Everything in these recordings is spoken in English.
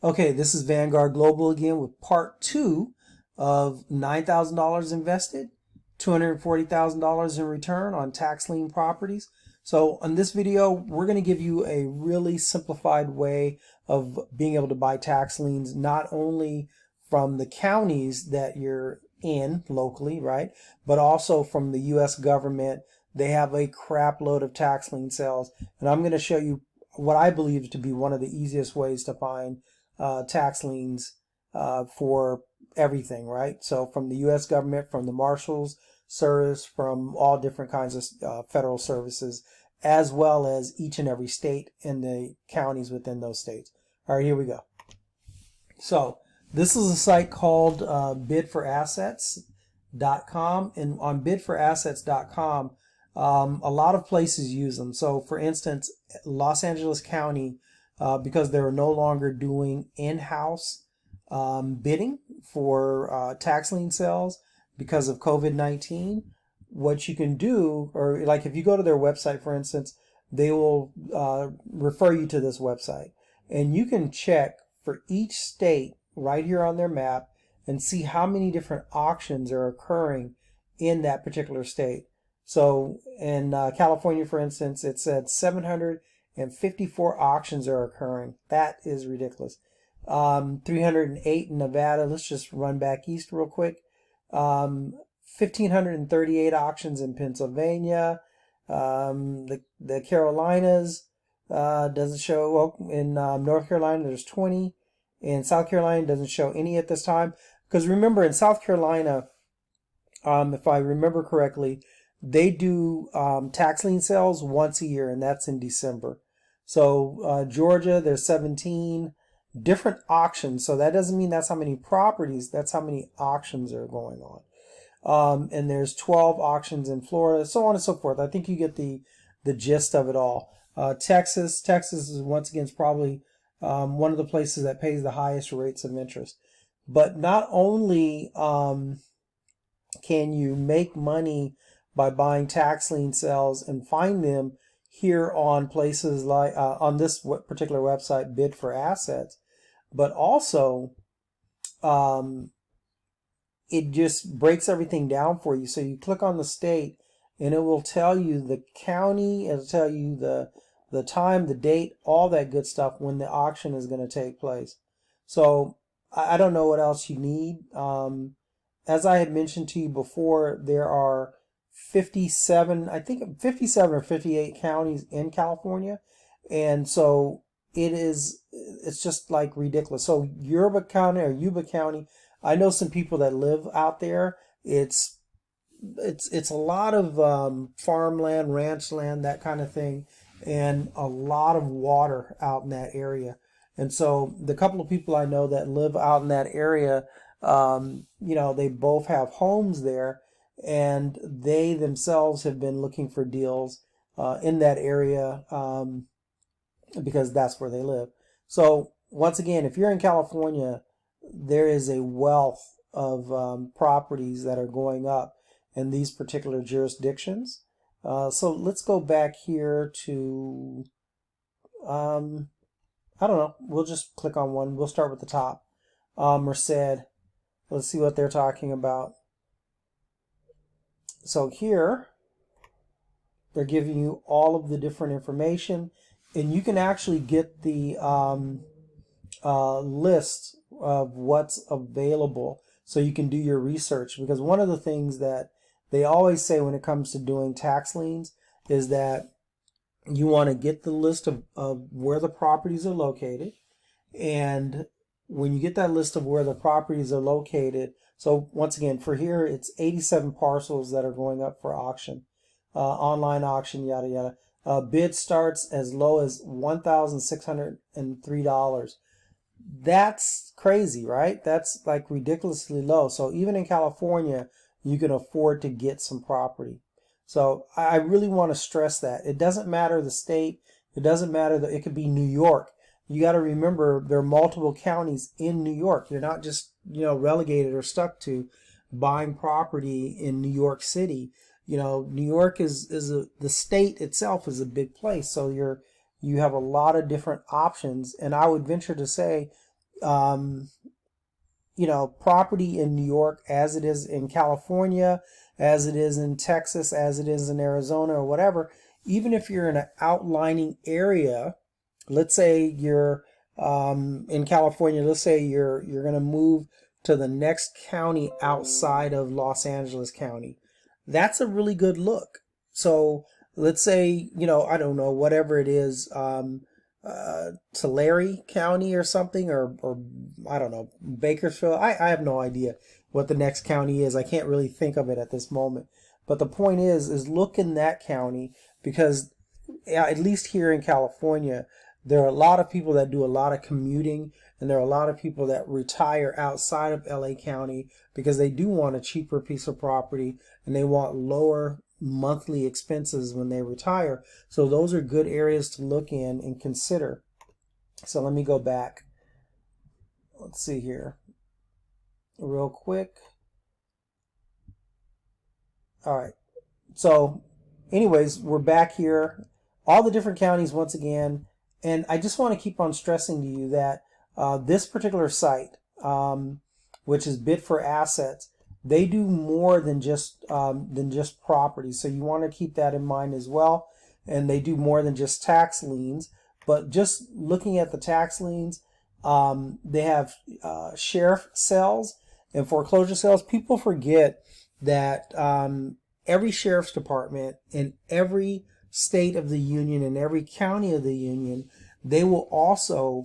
Okay, this is Vanguard Global again with part two of $9,000 invested, $240,000 in return on tax lien properties. So on this video, we're going to give you a really simplified way of being able to buy tax liens, not only from the counties that you're in locally, right? But also from the US government. They have a crap load of tax lien sales. And I'm going to show you what I believe to be one of the easiest ways to find tax liens for everything, right? So from the U.S. government, from the Marshals Service, from all different kinds of federal services, as well as each and every state and the counties within those states. All right, here we go. So this is a site called bidforassets.com, and on bidforassets.com, a lot of places use them. So for instance, Los Angeles County, because they're no longer doing in-house bidding for tax lien sales because of COVID-19, what you can do, or like if you go to their website, for instance, they will refer you to this website. And you can check for each state right here on their map and see how many different auctions are occurring in that particular state. So in California, for instance, it said 754 auctions are occurring. That is ridiculous. 308 in Nevada. Let's just run back east real quick. 1,538 auctions in Pennsylvania. The Carolinas doesn't show. Well, in North Carolina, there's 20. In South Carolina, doesn't show any at this time. Because remember, in South Carolina, if I remember correctly, they do tax lien sales once a year, and that's in December. So Georgia, there's 17 different auctions. So that doesn't mean that's how many properties, that's how many auctions are going on. And there's 12 auctions in Florida, so on and so forth. I think you get the gist of it all. Texas is once again probably one of the places that pays the highest rates of interest. But not only can you make money by buying tax lien sales and find them here on places like on this particular website, Bid for Assets, but also it just breaks everything down for you. So you click on the state and it will tell you the county, it'll tell you the time, the date, all that good stuff when the auction is going to take place. So I don't know what else you need. As I had mentioned to you before, there are 57, I think 57 or 58 counties in California. And so it's just like ridiculous. So Yuba County, I know some people that live out there. It's a lot of farmland, ranch land, that kind of thing, and a lot of water out in that area. And so the couple of people I know that live out in that area, they both have homes there, and they themselves have been looking for deals in that area because that's where they live. So once again, if you're in California, there is a wealth of properties that are going up in these particular jurisdictions. So let's go back here to, I don't know, we'll just click on one. We'll start with the top. Merced. Let's see what they're talking about. So here, they're giving you all of the different information, and you can actually get the list of what's available so you can do your research. Because one of the things that they always say when it comes to doing tax liens is that you want to get the list of where the properties are located. And when you get that list of where the properties are located, so once again, for here, it's 87 parcels that are going up for auction, online auction, yada, yada. Bid starts as low as $1,603. That's crazy, right? That's like ridiculously low. So even in California, you can afford to get some property. So I really want to stress that. It doesn't matter the state. It doesn't matter that it could be New York. You got to remember there are multiple counties in New York. You're not just, relegated or stuck to buying property in New York City. New York is the state itself is a big place. So you have a lot of different options. And I would venture to say property in New York as it is in California, as it is in Texas, as it is in Arizona or whatever, even if you're in an outlining area, let's say you're in California, let's say you're going to move to the next county outside of Los Angeles County. That's a really good look. So let's say, I don't know, whatever it is, Tulare County or something, or I don't know, Bakersfield. I have no idea what the next county is. I can't really think of it at this moment. But the point is look in that county, because at least here in California, there are a lot of people that do a lot of commuting, and there are a lot of people that retire outside of LA County because they do want a cheaper piece of property and they want lower monthly expenses when they retire. So those are good areas to look in and consider. So let me go back. Let's see here real quick. All right. So anyways, we're back here. All the different counties once again. And I just want to keep on stressing to you that this particular site, which is Bid for Assets, they do more than just property. So you want to keep that in mind as well. And they do more than just tax liens. But just looking at the tax liens, they have sheriff sales and foreclosure sales. People forget that every sheriff's department in every state of the union and every county of the union, they will also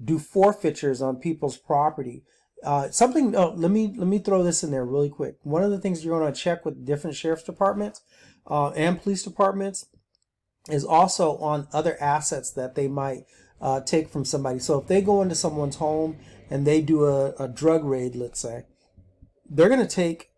do forfeitures on people's property. Let me throw this in there really quick. One of the things you're going to check with different sheriff's departments and police departments is also on other assets that they might take from somebody. So if they go into someone's home and they do a drug raid, let's say, they're going to take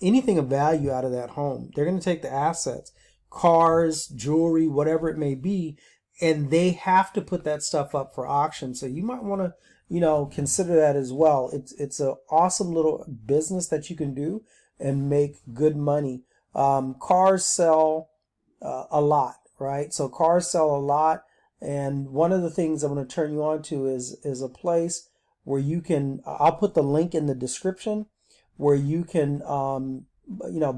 anything of value out of that home. They're going to take the assets, cars, jewelry, whatever it may be, and they have to put that stuff up for auction. So you might want to, consider that as well. It's an awesome little business that you can do and make good money. Cars sell a lot, right? So cars sell a lot, and one of the things I'm going to turn you on to is a place where you can. I'll put the link in the description where you can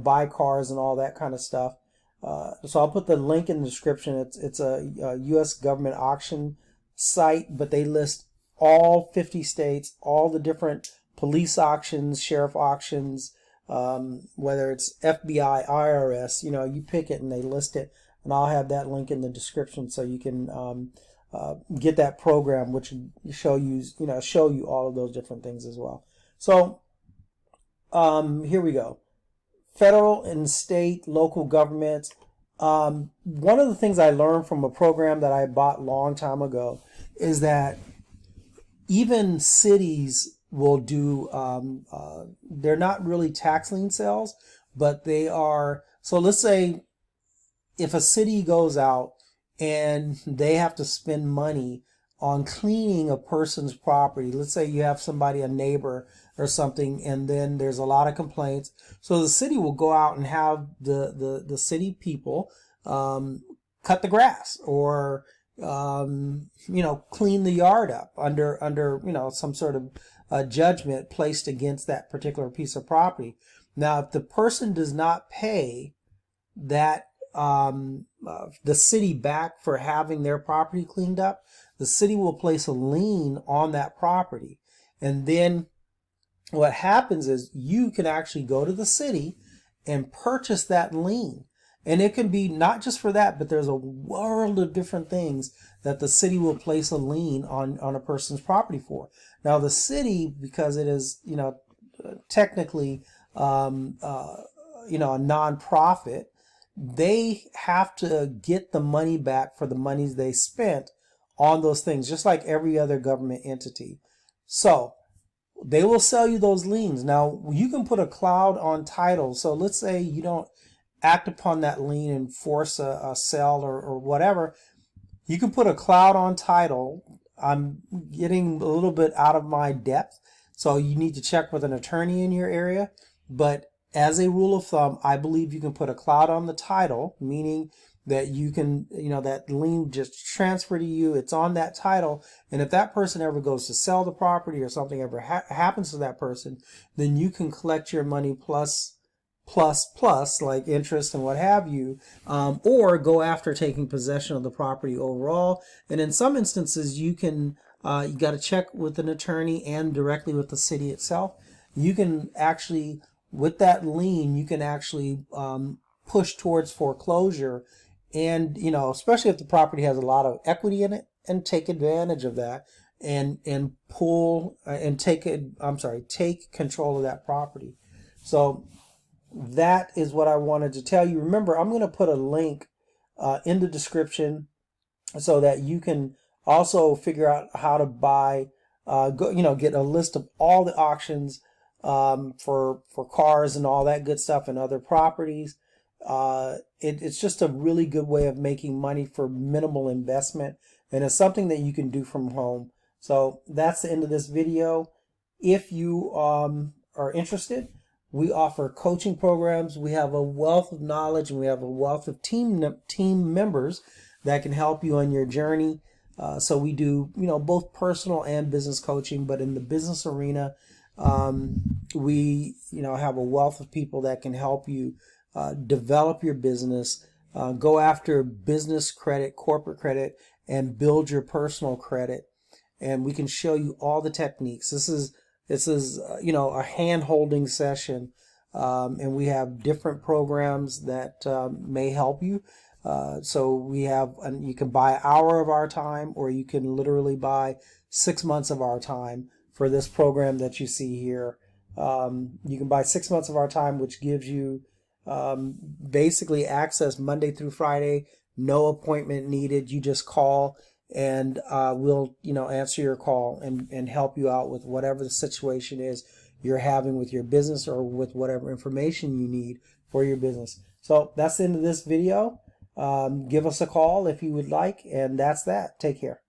buy cars and all that kind of stuff. So I'll put the link in the description. It's a U.S. government auction site, but they list all 50 states, all the different police auctions, sheriff auctions, whether it's FBI, IRS, you pick it and they list it. And I'll have that link in the description so you can get that program, which show you all of those different things as well. So here we go. Federal and state, local governments. One of the things I learned from a program that I bought a long time ago is that even cities will do, they're not really tax lien sales, but they are. So let's say if a city goes out and they have to spend money on cleaning a person's property. Let's say you have somebody, a neighbor or something, and then there's a lot of complaints. So the city will go out and have the city people cut the grass or clean the yard up under some sort of judgment placed against that particular piece of property. Now, if the person does not pay that the city back for having their property cleaned up, the city will place a lien on that property. And then what happens is you can actually go to the city and purchase that lien. And it can be not just for that, but there's a world of different things that the city will place a lien on a person's property for. Now the city, because it is, technically, a nonprofit, they have to get the money back for the monies they spent on those things, just like every other government entity. So they will sell you those liens. Now you can put a cloud on title. So let's say you don't act upon that lien and force a sale or whatever. You can put a cloud on title. I'm getting a little bit out of my depth, so you need to check with an attorney in your area. But as a rule of thumb, I believe you can put a cloud on the title, meaning that you can, that lien just transfer to you. It's on that title. And if that person ever goes to sell the property or something ever happens to that person, then you can collect your money plus like interest and what have you, or go after taking possession of the property overall. And in some instances, you can, you got to check with an attorney and directly with the city itself. You can actually, with that lien, you can actually push towards foreclosure, and especially if the property has a lot of equity in it, and take advantage of that, and pull and take control of that property. So that is what I wanted to tell you. Remember, I'm going to put a link in the description so that you can also figure out how to buy, get a list of all the auctions for cars and all that good stuff and other properties. It's just a really good way of making money for minimal investment, and it's something that you can do from home. So that's the end of this video. If you are interested, we offer coaching programs. We have a wealth of knowledge, and we have a wealth of team members that can help you on your journey. So we do, both personal and business coaching, but in the business arena, we, have a wealth of people that can help you develop your business, go after business credit, corporate credit, and build your personal credit. And we can show you all the techniques. This is a hand-holding session, and we have different programs that may help you. So we have, you can buy an hour of our time, or you can literally buy 6 months of our time for this program that you see here. You can buy 6 months of our time, which gives you basically access Monday through Friday, no appointment needed. You just call, and we'll answer your call and help you out with whatever the situation is you're having with your business, or with whatever information you need for your business. So that's the end of this video. Give us a call if you would like, and that's that. Take care.